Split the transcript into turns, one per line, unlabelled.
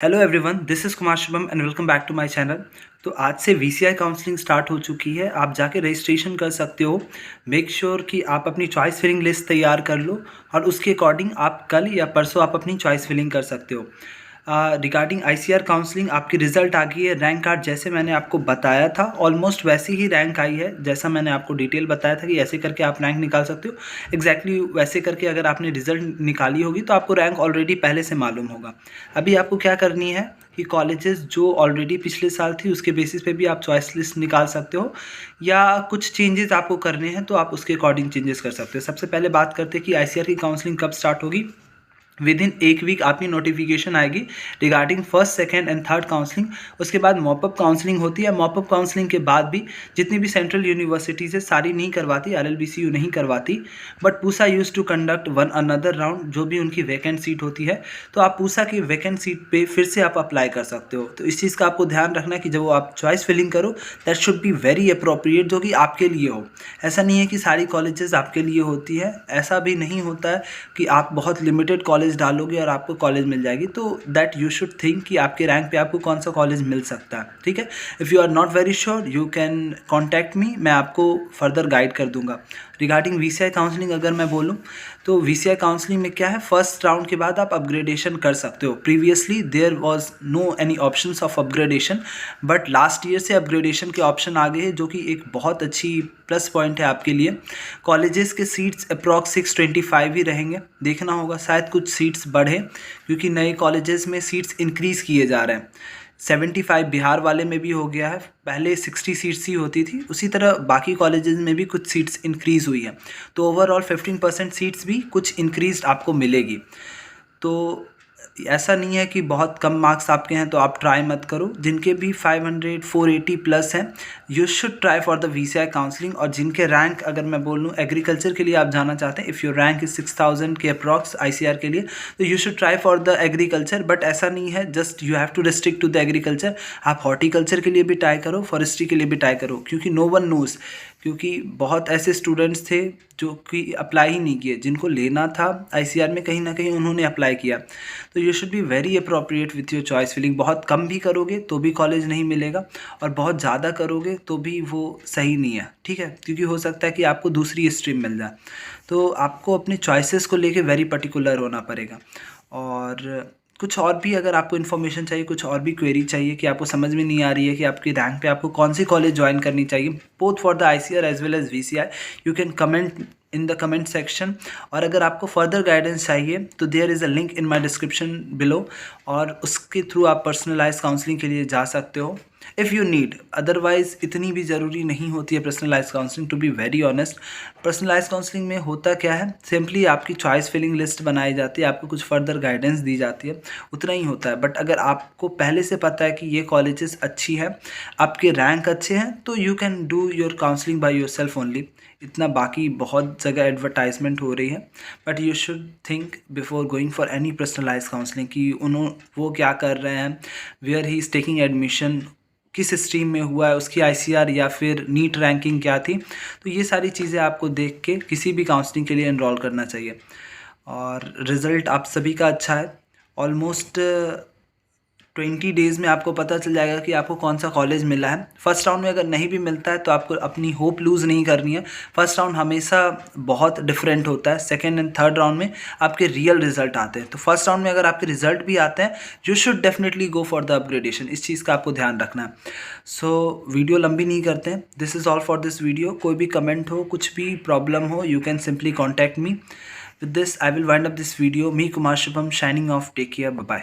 Hello everyone, this is Kumar Shubham and welcome back to my channel. तो आज से VCI counselling start हो चुकी है। आप जाके रजिस्ट्रेशन कर सकते हो। मेक श्योर कि आप अपनी चॉइस फिलिंग लिस्ट तैयार कर लो और उसके अकॉर्डिंग आप कल या परसों आप अपनी चॉइस फिलिंग कर सकते हो। रिगार्डिंग आईसीआर काउंसलिंग आपकी रिज़ल्ट आ गई है। रैंक कार्ड जैसे मैंने आपको बताया था ऑलमोस्ट वैसी ही रैंक आई है, जैसा मैंने आपको डिटेल बताया था कि ऐसे करके आप रैंक निकाल सकते हो। एग्जैक्टली वैसे करके अगर आपने रिज़ल्ट निकाली होगी तो आपको रैंक ऑलरेडी पहले से मालूम होगा। अभी आपको क्या करनी है कि कॉलेजेस जो ऑलरेडी पिछले साल थी उसके बेसिस पे भी आप चॉइस लिस्ट निकाल सकते हो, या कुछ चेंजेस आपको करने हैं तो आप उसके अकॉर्डिंग चेंजेस कर सकते हो। सबसे पहले बात करते हैं कि आईसीआर की काउंसलिंग कब स्टार्ट होगी। विद इन एक वीक आपकी नोटिफिकेशन आएगी regarding first second and third counselling. उसके बाद मॉपअप काउंसलिंग होती है। मॉपअप काउंसलिंग के बाद भी जितनी भी सेंट्रल यूनिवर्सिटीज़ है सारी नहीं करवाती, आरएलबीसीयू नहीं करवाती, but Pusa used to conduct one another round जो भी उनकी वैकेंट सीट होती है। तो आप पूसा की वैकेंट सीट पे फिर से आप अप्लाई कर सकते हो। तो इस चीज़ का आपको ध्यान रखना है कि जब वो आप चॉइस फिलिंग करो that should be very appropriate, जो कि आपके लिए हो। ऐसा नहीं है कि सारी कॉलेजेस आपके लिए होती है, ऐसा भी नहीं होता है कि आप बहुत लिमिटेड कॉलेज डालोगे और आपको कॉलेज मिल जाएगी। तो दैट यू शुड थिंक कि आपके रैंक पे आपको कौन सा कॉलेज मिल सकता है। ठीक है, if you are not very sure you can contact me, मैं आपको फर्दर गाइड कर दूंगा। रिगार्डिंग वीसीआई काउंसलिंग अगर मैं बोलूँ तो वीसीआई काउंसलिंग में क्या है, फर्स्ट राउंड के बाद आप अपग्रेडेशन कर सकते हो। Previously there was no any options of upgradation, but last year से अपग्रेडेशन के ऑप्शन आ गए हैं, जो कि एक बहुत अच्छी प्लस पॉइंट है आपके लिए। कॉलेजेस के सीट्स अप्रॉक्स 625 ही रहेंगे। देखना होगा शायद कुछ सीट्स बढ़े, क्योंकि नए कॉलेजेस में सीट्स इंक्रीज़ किए जा रहे हैं। 75 बिहार वाले में भी हो गया है, पहले 60 सीट्स ही होती थी। उसी तरह बाकी कॉलेजेस में भी कुछ सीट्स इंक्रीज़ हुई है। तो ओवरऑल 15% सीट्स भी कुछ इंक्रीज आपको मिलेगी। तो ऐसा नहीं है कि बहुत कम मार्क्स आपके हैं तो आप ट्राई मत करो। जिनके भी 500 480 प्लस हैं you should try for the VCI counselling. और जिनके रैंक अगर मैं बोलूँ एग्रीकल्चर के लिए आप जाना चाहते हैं, इफ़ योर रैंक इज 6000 के अप्रॉक्स आईसीआर के लिए, तो you should try for the agriculture. But ऐसा नहीं है just you have to restrict to the agriculture. आप हॉर्टिकल्चर के लिए भी ट्राई करो, फॉरेस्ट्री के लिए भी ट्राई करो, क्योंकि नो वन नोज़। क्योंकि बहुत ऐसे स्टूडेंट्स थे जो कि अप्लाई ही नहीं किए, जिनको लेना था आईसीआर में कहीं ना कहीं उन्होंने अप्लाई किया। तो you should be very appropriate with your choice filling. बहुत कम भी करोगे तो भी कॉलेज नहीं मिलेगा, और बहुत ज़्यादा करोगे तो भी वो सही नहीं है। ठीक है, क्योंकि हो सकता है कि आपको दूसरी स्ट्रीम मिल जाए। तो आपको अपने चॉइसेस को लेके वेरी पर्टिकुलर होना पड़ेगा। और कुछ और भी अगर आपको इन्फॉर्मेशन चाहिए, कुछ और भी क्वेरी चाहिए कि आपको समझ में नहीं आ रही है कि आपकी रैंक पे आपको कौन सी कॉलेज ज्वाइन करनी चाहिए, both for the ICR as well as VCI, you can comment in the comment section. और अगर आपको फर्दर गाइडेंस चाहिए तो there is a link in my description below, और उसके थ्रू आप पर्सनलाइज काउंसलिंग के लिए जा सकते हो इफ़ यू नीड। अदरवाइज़ इतनी भी ज़रूरी नहीं होती है personalise counselling, to be very honest. Personalise counselling में होता क्या है, सिंपली आपकी चॉइस फिलिंग लिस्ट बनाई जाती है, आपको कुछ फर्दर गाइडेंस दी जाती है, उतना ही होता है। बट अगर आपको पहले से पता है कि ये कॉलेजेस अच्छी है, आपके रैंक अच्छे हैं, तो you can do your counselling by yourself only. इतना बाकी बहुत जगह एडवर्टाइजमेंट हो रही है, but you should think before going for any personalise counselling कि वो क्या कर रहे हैं, where he is taking admission, किस स्ट्रीम में हुआ है, उसकी आईसीआर या फिर नीट रैंकिंग क्या थी। तो ये सारी चीज़ें आपको देख के किसी भी काउंसलिंग के लिए एनरोल करना चाहिए। और रिज़ल्ट आप सभी का अच्छा है। ऑलमोस्ट 20 डेज़ में आपको पता चल जाएगा कि आपको कौन सा कॉलेज मिला है। फर्स्ट राउंड में अगर नहीं भी मिलता है तो आपको अपनी होप लूज़ नहीं करनी है। फर्स्ट राउंड हमेशा बहुत डिफरेंट होता है। सेकेंड एंड थर्ड राउंड में आपके रियल रिजल्ट आते हैं। तो फर्स्ट राउंड में अगर आपके रिजल्ट भी आते हैं you should definitely go for the upgradation. इस चीज़ का आपको ध्यान रखना है। सो वीडियो लंबी नहीं करते हैं, this is all for this video. कोई भी कमेंट हो, कुछ भी प्रॉब्लम हो, you can simply contact me. With this, I will wind up this video. Me, Kumar Shubham, signing off. Take care. Bye bye.